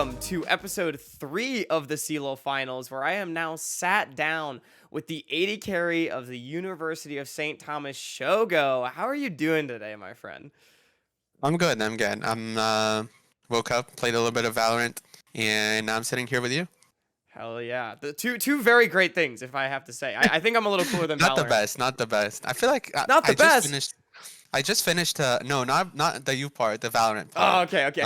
welcome to episode 3 of the CLOL Finals, where I am now sat down with the 80 carry of the University of St. Thomas, Shogo. How are you doing today, my friend? I'm good. I'm good. Woke up, played a little bit of Valorant, and now I'm sitting here with you. Hell yeah. The two very great things, if I have to say. I think I'm a little cooler than Not the Valorant. best. Not the best. I feel like Not the I just best! finished. I just finished. No, not the U part, the Valorant part. Oh, okay.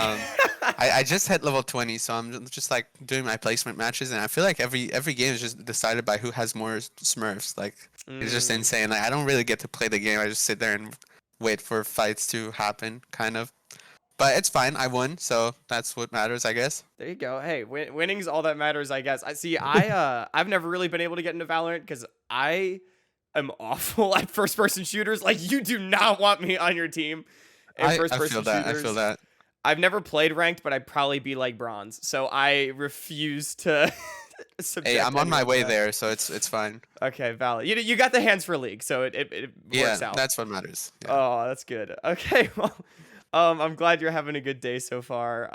I just hit level 20, so I'm just like doing my placement matches, and I feel like every game is just decided by who has more Smurfs. Like it's just Mm, insane. Like I don't really get to play the game. I just sit there and wait for fights to happen, kind of. But it's fine. I won, so that's what matters, I guess. there you go. Hey, winning's all that matters, I guess. I've never really been able to get into Valorant because I am awful at first person shooters. Like, you do not want me on your team in first I feel person that. I feel shooters. that. I've never played ranked, but I'd probably be like bronze. So I refuse to Hey, subject I'm on my anyone to way that. there, so it's fine. Okay, valid. You got the hands for league, so it Yeah, works out. that's what matters. Yeah. Oh, that's good. Okay, well, I'm glad you're having a good day so far.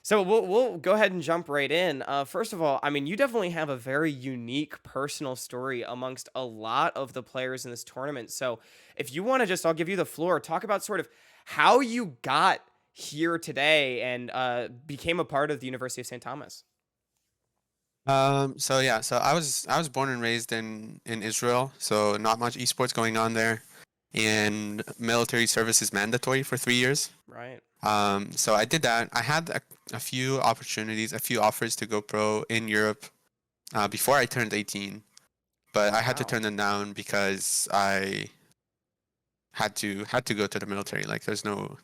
So we'll go ahead and jump right in. First of all, I mean, you definitely have a very unique personal story amongst a lot of the players in this tournament. So if you want to I'll give you the floor. Talk about sort of how you got here today and became a part of the University of St. Thomas. So yeah, so I was born and raised in Israel, so not much esports going on there, and military service is mandatory for 3 years. Right. So I did that. I had a few opportunities, a few offers to go pro in Europe, before I turned 18, but I had to Wow. turn them down because I had to go to the military. Like there's no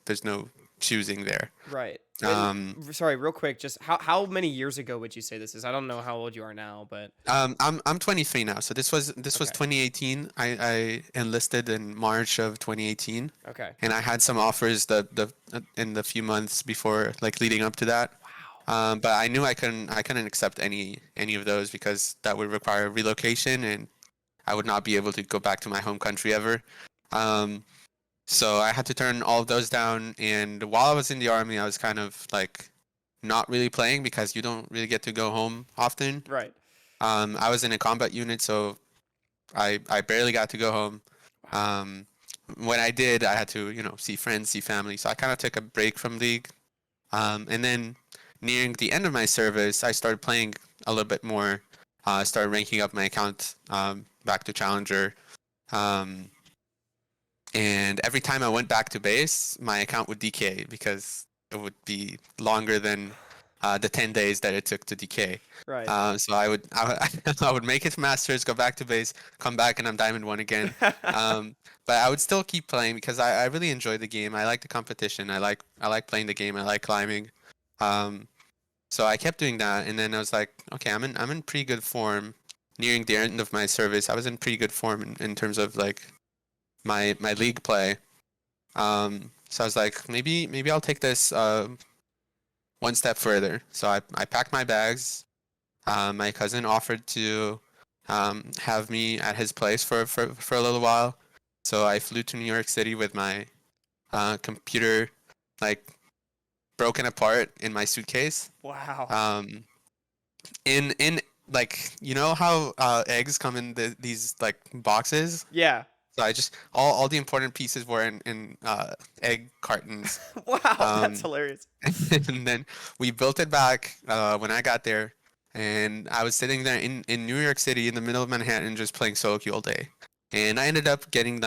choosing there. Right. Um, Sorry, real quick, just how many years ago would you say this is? I don't know how old you are now, but I'm 23 now, so this was okay. 2018. 2018. I enlisted in March of 2018, Okay. and I had some offers the in the few months before, like leading up to that. Wow. But I knew I couldn't accept any of those because that would require relocation, and I would not be able to go back to my home country ever. Um, so I had to turn all of those down, and while I was in the army, I was kind of like not really playing because you don't really get to go home often. Right. I was in a combat unit, so I barely got to go home. Wow. Um, when I did, I had to, see friends, see family. So I kind of took a break from League. And then nearing the end of my service, I started playing a little bit more. I started ranking up my account, back to Challenger. Um, and every time I went back to base, my account would decay because it would be longer than the 10 days that it took to decay. Right. So I would make it to Masters, go back to base, come back, and I'm Diamond 1 again. But I would still keep playing because I really enjoy the game. I like the competition. I like playing the game. I like climbing. Um, so I kept doing that, and then I was like, okay, I'm in pretty good form. Nearing the end of my service, I was in pretty good form in terms of like my league play. So I was like, maybe I'll take this one step further. So I packed my bags. My cousin offered to have me at his place for a little while. So I flew to New York City with my computer like broken apart in my suitcase. Wow. In like how eggs come in these like boxes. Yeah. So I just all the important pieces were in egg cartons. Wow, that's Um, hilarious. and then we built it back when I got there, and I was sitting there in New York City in the middle of Manhattan just playing solo queue all day, and I ended up getting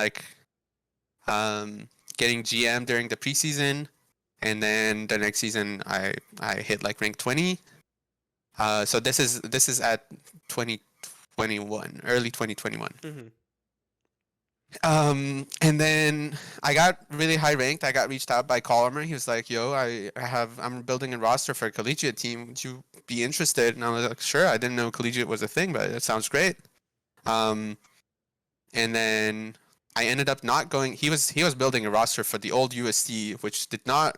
getting GM during the preseason, and then the next season I hit like rank 20. So this is at 2021, early 2021. Hmm. And then I got really high ranked. I got reached out by Collimer. He was like, "Yo, I'm building a roster for a Collegiate team. Would you be interested?" And I was like, "Sure." I didn't know Collegiate was a thing, but it sounds great. Um, and then I ended up not going. He was building a roster for the old UST, which did not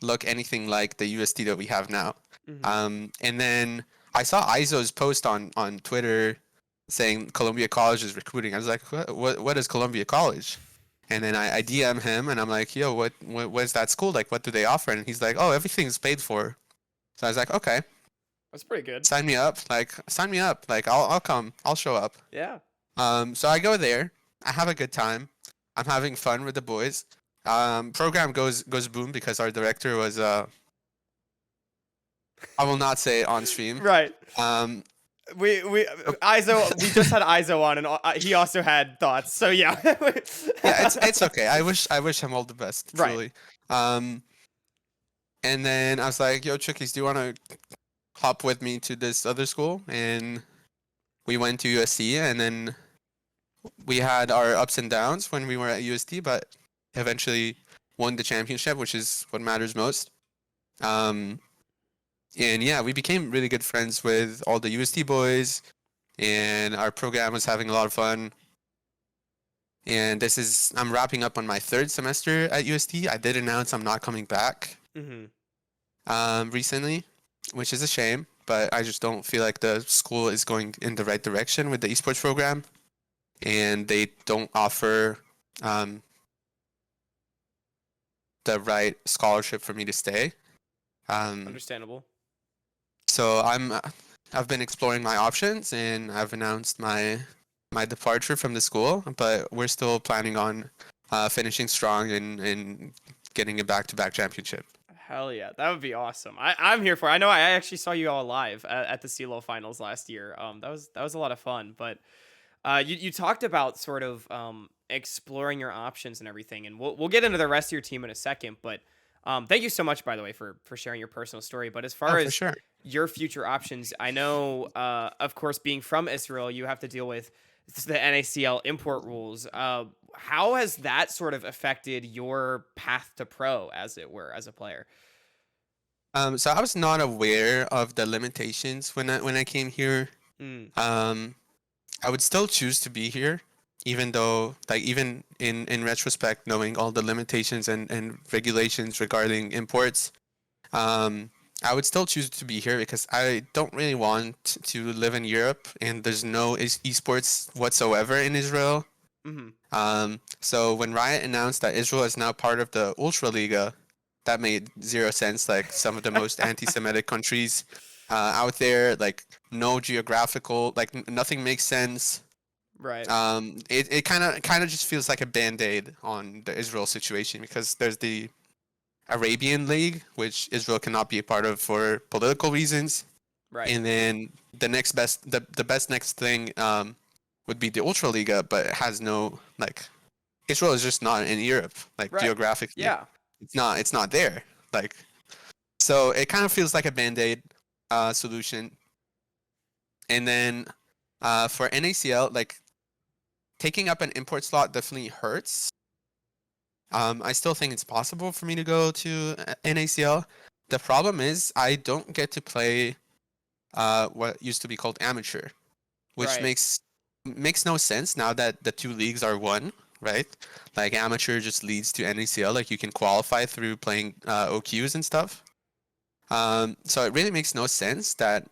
look anything like the UST that we have now. Hmm. And then I saw Izo's post on Twitter saying Columbia College is recruiting. I was like, what is Columbia College? And then I DM him and I'm like, yo, what is that school like? What do they offer? And he's like, oh, everything's paid for. So I was like, okay, That's pretty good. sign me up. Like, sign me up. Like, I'll come. I'll show up. Yeah. So I go there. I have a good time. I'm having fun with the boys. Program goes boom because our director was I will not say it on stream. Right. Um, We so- Izo. We just had Izo on, and he also had thoughts. So yeah. yeah, it's okay. I wish him all the best, Right. truly. Um, and then I was like, "Yo, Chookies, do you want to hop with me to this other school?" And we went to USD, and then we had our ups and downs when we were at USD, but eventually won the championship, which is what matters most. Um, and yeah, we became really good friends with all the USD boys, and our program was having a lot of fun. And I'm wrapping up on my third semester at USD. I did announce I'm not coming back Hmm. recently, which is a shame, but I just don't feel like the school is going in the right direction with the esports program, and they don't offer um, the right scholarship for me to stay. Um, Understandable. so I've been exploring my options, and I've announced my departure from the school, but we're still planning on finishing strong and getting a back-to-back championship. Hell yeah, that would be awesome. I'm here for it. I know I actually saw you all live at the CLOL finals last year. That was a lot of fun. But you talked about sort of exploring your options and everything, and we'll get into the rest of your team in a second. But thank you so much, by the way, for sharing your personal story. But as Oh, far for as sure. your future options, I know, of course, being from Israel, you have to deal with the NACL import rules. How has that sort of affected your path to pro, as it were, as a player? So I was not aware of the limitations when I came here. Mm, Um, I would still choose to be here, even though, like, even in retrospect, knowing all the limitations and regulations regarding imports, um, I would still choose to be here because I don't really want to live in Europe, and there's no esports whatsoever in Israel. hmm. So when Riot announced that Israel is now part of the Ultra Liga, that made zero sense. Like, some of the most anti-Semitic countries out there, like, no geographical, like, nothing makes sense. Right. It kind of just feels like a band-aid on the Israel situation because there's the Arabian League, which Israel cannot be a part of for political reasons, Right. and then the best next thing would be the Ultra Liga, but it has no, like, Israel is just not in Europe, like, Right. geographically. Yeah. It's not there. Like, so it kind of feels like a band-aid solution. And then for NACL, like, taking up an import slot definitely hurts. I still think it's possible for me to go to NACL. The problem is I don't get to play what used to be called amateur, which Right. makes no sense now that the two leagues are one, right? Like, amateur just leads to NACL. Like, you can qualify through playing OQs and stuff. So it really makes no sense that,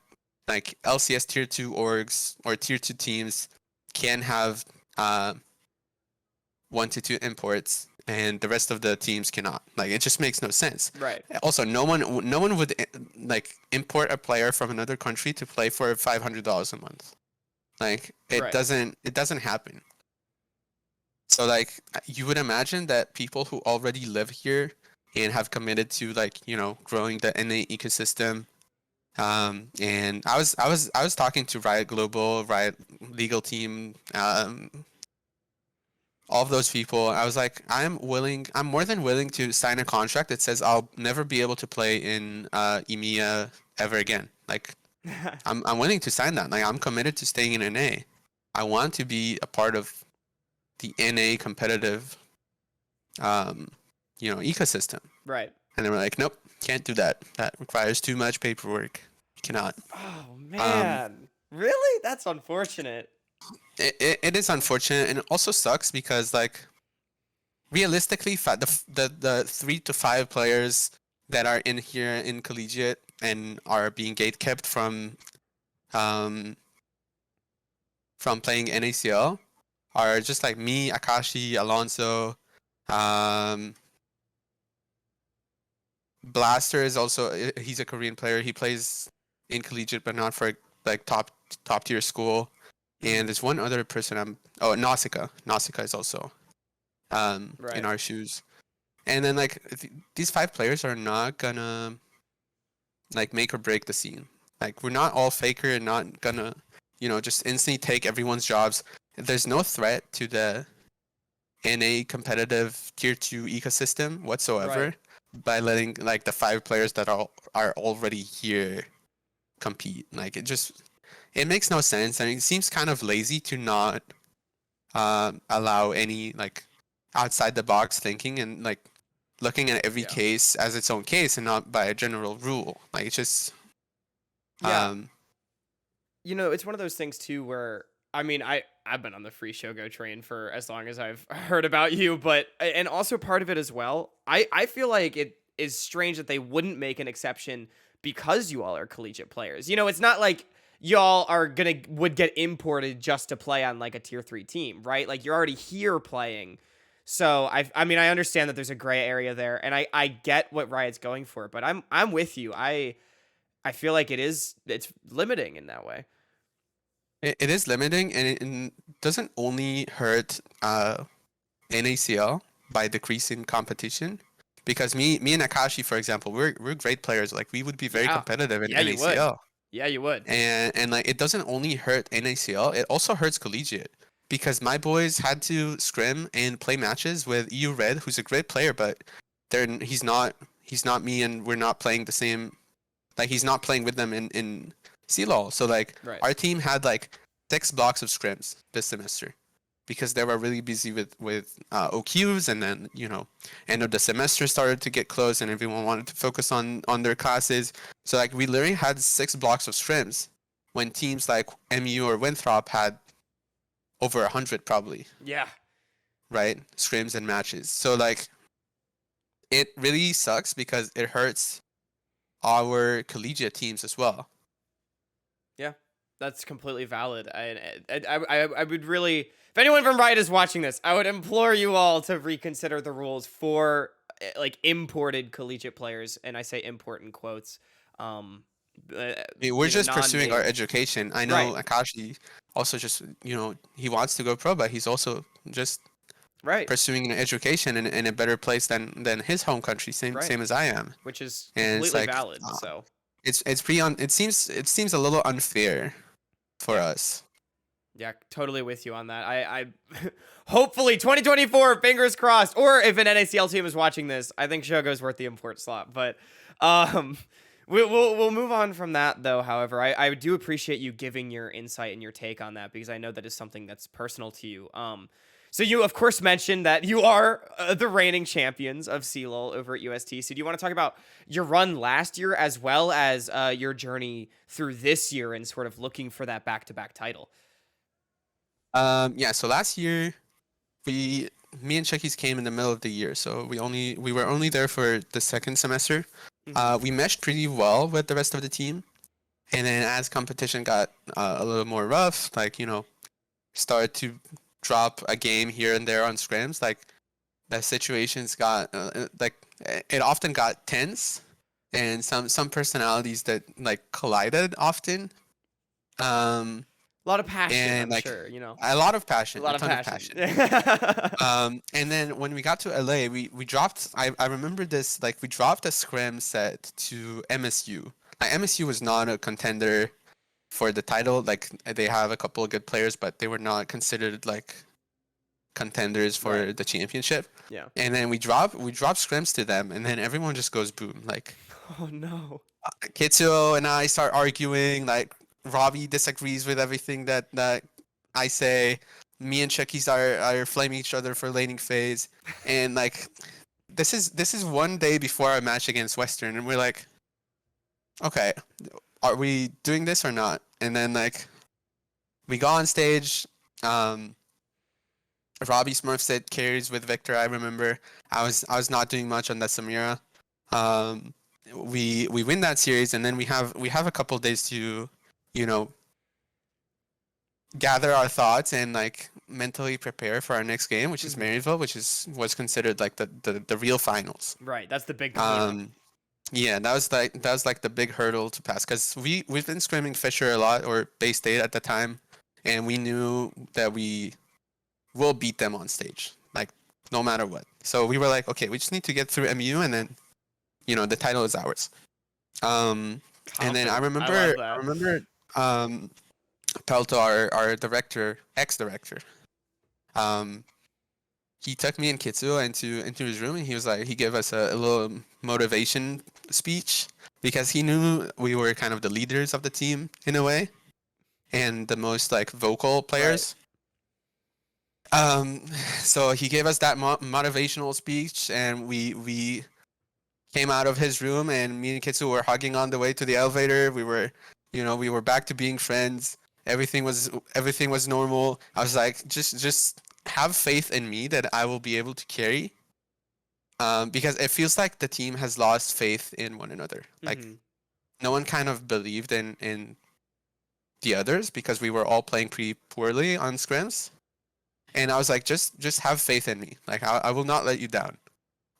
like, LCS tier 2 orgs or tier 2 teams can have 1 to 2 imports and the rest of the teams cannot. Like, it just makes no sense. Right. Also, no one would like import a player from another country to play for $500 a month. Like, it Right. doesn't happen. So, like, you would imagine that people who already live here and have committed to, like, growing the NA ecosystem. And I was talking to Riot Global, Riot legal team, all of those people. I was like, I'm more than willing to sign a contract that says I'll never be able to play in EMEA ever again. Like, I'm willing to sign that. Like, I'm committed to staying in NA. I want to be a part of the NA competitive, um, ecosystem. Right. And they were like, nope, can't do that. That requires too much paperwork. You cannot. Oh Um, man. Really? That's unfortunate. it is unfortunate, and it also sucks because, like, realistically, the 3 to 5 players that are in here in Collegiate and are being gatekept um from playing NACL are just like me, Akashi, Alonso, um Blaster is also he's a Korean player. He plays in Collegiate, but not for like top tier school. And Mhm. there's one other person Nausicaa. Nausicaa is also in Right. our shoes. And then like these 5 players are not gonna like make or break the scene. Like we're not all faker and not gonna, just instantly take everyone's jobs. There's no threat to the NA competitive tier 2 ecosystem Right. whatsoever by letting like the 5 players that are already here compete. Like it makes no sense, and it seems kind of lazy to not allow any like outside the box thinking and like looking at every Yeah. case as its own case and not by a general rule. Like it's just Yeah. um It's one of those things too where I mean, I've been on the free Shogo train for as long as I've heard about you, but and also part of it as well. I feel like it is strange that they wouldn't make an exception because you all are collegiate players. It's not like y'all are would get imported just to play on like a tier 3 team, right? Like you're already here playing. So I mean I understand that there's a gray area there and I get what Riot's going for, but I'm with you. I feel like it's limiting in that way. it is limiting, and it doesn't only hurt NACL by decreasing competition. Because me and Akashi, for example, we're great players. Like we would be very Yeah. competitive in Yeah, you would. NACL. Yeah, you would. And like it doesn't only hurt NACL, it also hurts Collegiate. Because my boys had to scrim and play matches with EU Red, who's a great player, but he's not me, and we're not playing the same, like he's not playing with them in CLOL. So like Right. our team had like 6 blocks of scrims this semester because they were really busy with OQs, and then end of the semester started to get close and everyone wanted to focus on their classes. So like we literally had 6 blocks of scrims when teams like MU or Winthrop had over 100 probably, Yeah. right? Scrims and matches. So like it really sucks because it hurts our collegiate teams as well. Yeah. That's completely valid. I would really, if anyone from Riot is watching this, I would implore you all to reconsider the rules for like imported collegiate players, and I say import in quotes. Um, I mean, we're just pursuing our non-native. education. I know Right. Akashi also just, he wants to go pro, but he's also just Right. pursuing an education in a better place than his home country, same Right. same as I am. Which is And it's completely like valid. So it's pretty it seems a little unfair for yeah. us. Yeah, totally with you on that. I hopefully 2024, fingers crossed. Or if an NACL team is watching this, I think Shogo's worth the import slot. But um, we'll move on from that though. However, I do appreciate you giving your insight and your take on that because I know that is something that's personal to you. So you of course mentioned that you are the reigning champions of CLOL over at UST. So do you want to talk about your run last year as well as your journey through this year and sort of looking for that back-to-back title? Yeah, so last year me and Chucky's came in the middle of the year, so we were only there for the second semester. Hmm. We meshed pretty well with the rest of the team, and then as competition got a little more rough, like started to drop a game here and there on scrims, like the situations got like it often got tense, and some personalities that like collided often. Um, A lot of passion, and I'm like sure. a lot of A passion, a lot of ton of passion. passion. And then when we got to LA, we dropped. I remember this. Like we dropped a scrim set to MSU. Like, MSU was not a contender for the title. Like they have a couple of good players, but they were not considered like contenders Right. for the championship. Yeah. And then we drop scrims to them, and then everyone just goes boom. Like Oh no. Kitsuo and I start arguing. Like Robbie disagrees with everything that I say. Me and Chucky's are flaming each other for laning phase, and like this is one day before our match against Western, and we're like, okay, are we doing this or not? And then like we go on stage. Um, Robbie Smurf said carries with Victor. I remember I was not doing much on that Samira. Um, we win that series, and then we have a couple days to, you know, gather our thoughts and like mentally prepare for our next game, which is Hmm. Marysville, which was considered like the real finals. Right. That's the big competition. Um, Yeah, that was like the big hurdle to pass because we've been scrimming Fisher a lot or Bay State at the time, and we knew that we will beat them on stage, like no matter what. So we were like, okay, we just need to get through MU, and then the title is ours. Um, and then I Confident. I remember love I that. remember um, Pelto, our director, ex-director. Um, he took me and Kitsuo into his room and he was like he gave us a little motivation speech because he knew we were kind of the leaders of the team in a way and the most like vocal Right. players. Um, so he gave us that motivational speech and we came out of his room and me and Kitsu were hugging on the way to the elevator. We were back to being friends. Everything was normal. I was like, just have faith in me that I will be able to carry. Because it feels like the team has lost faith in one another. Like Hmm. no one kind of believed in the others because we were all playing pretty poorly on scrims. And I was like, just have faith in me. Like I will not let you down.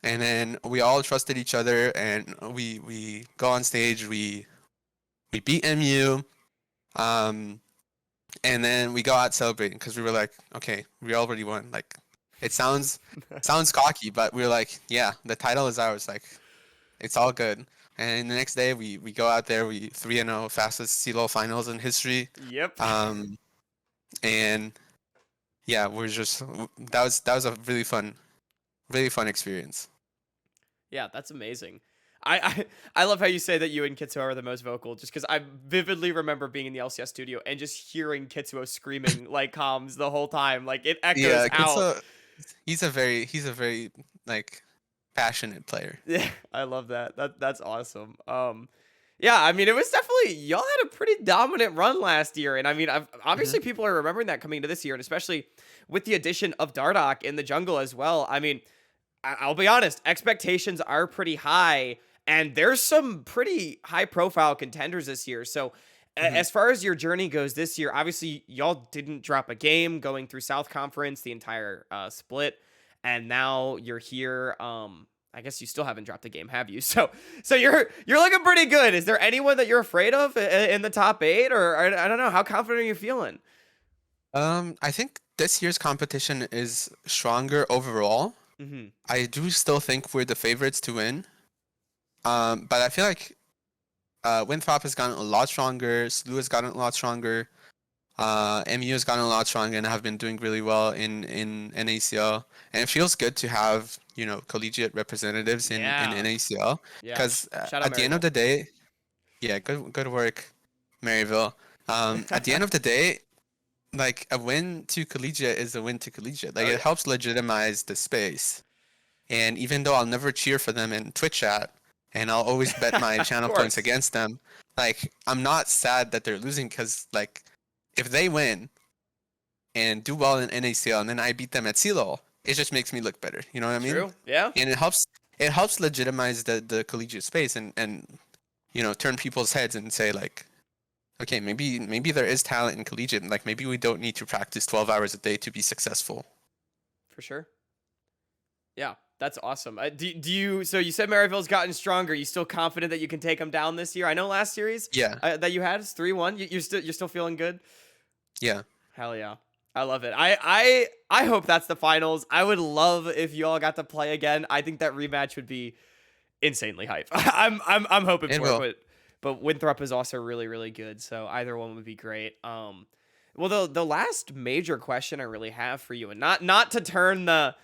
And then we all trusted each other, and we go on stage. We beat MU, um, and then we go out celebrating because we were like, okay, we already won. Like, it sounds cocky, but we were like, yeah, the title is ours. Like, it's all good. And the next day, we go out there. We 3-0, fastest CLOL finals in history. Yep. Um, and yeah, that was a really fun experience. Yeah, that's amazing. I love how you say that you and Kitsuo are the most vocal, just because I vividly remember being in the LCS studio and just hearing Kitsuo screaming like comms the whole time. Like it echoes Yeah, out. he's a very like passionate player. Yeah, I love that. That's awesome. Yeah, I mean, it was definitely y'all had a pretty dominant run last year, and I mean, Hmm. obviously people are remembering that coming into this year, and especially with the addition of Dardoch in the jungle as well. I mean, I'll be honest, expectations are pretty high, and there's some pretty high profile contenders this year. So, Hmm. as far as your journey goes this year, obviously y'all didn't drop a game going through South Conference the entire split, and now you're here. I guess you still haven't dropped a game, have you? So you're looking pretty good. Is there anyone that you're afraid of in the top eight, or I don't know? How confident are you feeling? I think this year's competition is stronger overall. Hmm. I do still think we're the favorites to win. But I feel like Winthrop has gotten a lot stronger. SLU has gotten a lot stronger. MU has gotten a lot stronger and have been doing really well in NACL. And it feels good to have collegiate representatives in Yeah, NACL yeah. because Shout out at the end of Maryville. the day, yeah, good work, Maryville. At the end of the day, like a win to collegiate is a win to collegiate. Like Oh it yeah, helps legitimize the space. And even though I'll never cheer for them in Twitch chat, and I'll always bet my of channel points course. against them, like I'm not sad that they're losing because like if they win and do well in NACL and then I beat them at CLOL, it just makes me look better. You know what I mean? True. Yeah. And it helps legitimize the collegiate space and turn people's heads and say like, okay, maybe there is talent in collegiate and like maybe we don't need to practice 12 hours a day to be successful. For sure. Yeah, that's awesome. Do you? So you said Maryville's gotten stronger. You still confident that you can take them down this year? I know last series Yeah. that you had is 3-1. You're still feeling good. Yeah. Hell yeah, I love it. I hope that's the finals. I would love if you all got to play again. I think that rematch would be insanely hype. I'm hoping It for it, will. but Winthrop is also really really good. So either one would be great. Well, the last major question I really have for you, and not to turn the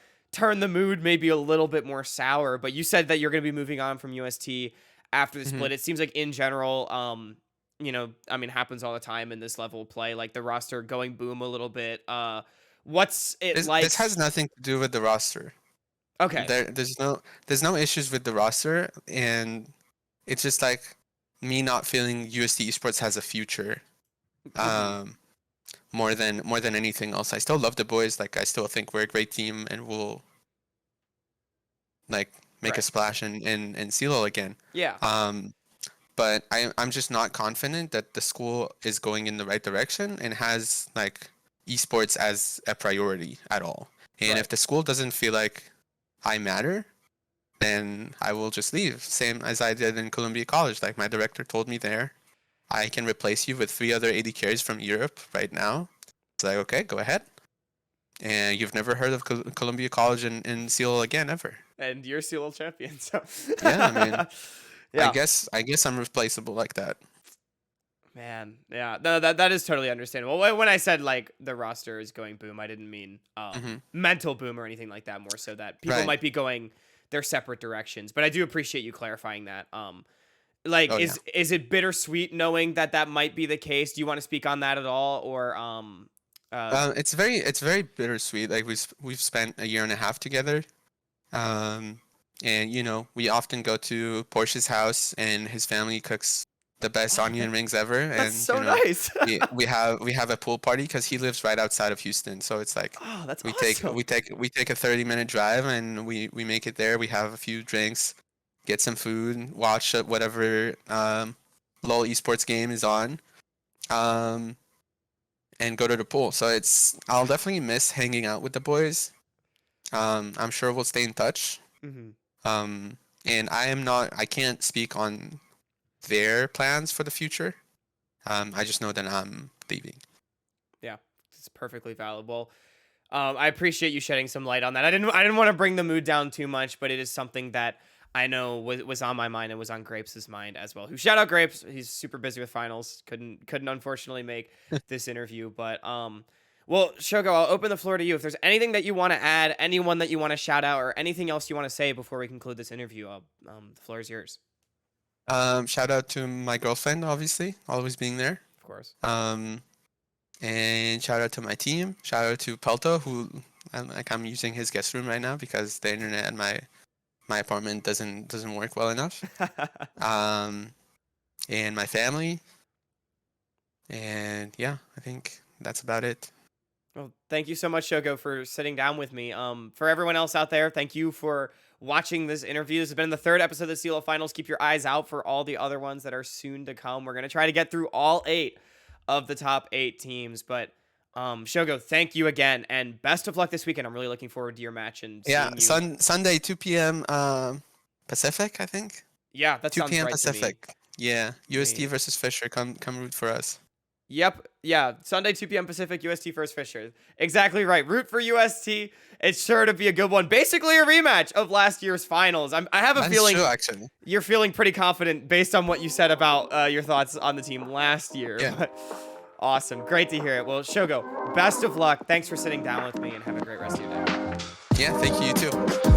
mood maybe a little bit more sour, but you said that you're going to be moving on from UST after the Hmm. split. It seems like in general, I mean, happens all the time in this level of play, like the roster going boom a little bit. What's it This like? has nothing to do with the roster. Okay, There's no issues with the roster, and it's just like me not feeling USD Esports has a future. mm-hmm. Um, more than anything else, I still love the boys. Like I still think we're a great team, and we'll like make a Right, splash in CLOL again. yeah, Um, but I'm just not confident that the school is going in the right direction and has like esports as a priority at all. And if right, the school doesn't feel like I matter, then I will just leave. Same as I did in Columbia College. Like my director told me there, I can replace you with 3 other AD carries from Europe right now. It's like, okay, go ahead. And you've never heard of Columbia College in CLOL again, ever. And you're CLOL champion, so Yeah, I mean, I yeah. guess I'm replaceable like that. Man, yeah, no, that is totally understandable. When I said like the roster is going boom, I didn't mean Hmm. mental boom or anything like that. More so that people Right. might be going their separate directions. But I do appreciate you clarifying that. Like, Oh yeah. is it bittersweet knowing that that might be the case? Do you want to speak on that at all, or uh, It's very bittersweet. Like we've spent a year and a half together. Um, and you know, we often go to Porsche's house, and his family cooks the best oh, onion rings ever. that's And you so know, nice. we have a pool party because he lives right outside of Houston. So it's like Oh, that's we take awesome. we take we take a 30-minute drive, and we make it there. We have a few drinks, get some food, watch whatever LOL esports game is on, um, and go to the pool. So I'll definitely miss hanging out with the boys. I'm sure we'll stay in touch. Hmm. Um, and I can't speak on their plans for the future. I just know that I'm leaving. Yeah, it's perfectly valuable. I appreciate you shedding some light on that. I didn't want to bring the mood down too much, but it is something that I know was on my mind and was on Grapes' mind as well. Who shout out Grapes? He's super busy with finals. Couldn't unfortunately make this interview, but well, Shogo, I'll open the floor to you. If there's anything that you want to add, anyone that you want to shout out, or anything else you want to say before we conclude this interview, the floor is yours. Shout out to my girlfriend, obviously, always being there. Of course. Um, and shout out to my team. Shout out to Pelto, who I'm using his guest room right now because the internet at my apartment doesn't work well enough. Um, and my family. And yeah, I think that's about it. Well, thank you so much, Shogo, for sitting down with me. For everyone else out there, thank you for watching this interview. This has been the third episode of the CLO Finals. Keep your eyes out for all the other ones that are soon to come. We're gonna try to get through all 8 of the top 8 teams. But Shogo, thank you again, and best of luck this weekend. I'm really looking forward to your match and Yeah, seeing you. Sunday 2 p.m. Pacific, I think. Yeah, that 2 sounds p.m. right to me. Pacific. Yeah, Let UST me versus Fisher. Come root for us. Yep. Yeah. Sunday, 2 p.m. Pacific, UST first Fisher. Exactly right. Root for UST. It's sure to be a good one. Basically a rematch of last year's finals. I have a That is feeling true, actually. you're feeling pretty confident based on what you said about your thoughts on the team last year. Yeah. But awesome. Great to hear it. Well, Shogo, best of luck. Thanks for sitting down with me and have a great rest of your day. Yeah, thank you, you too.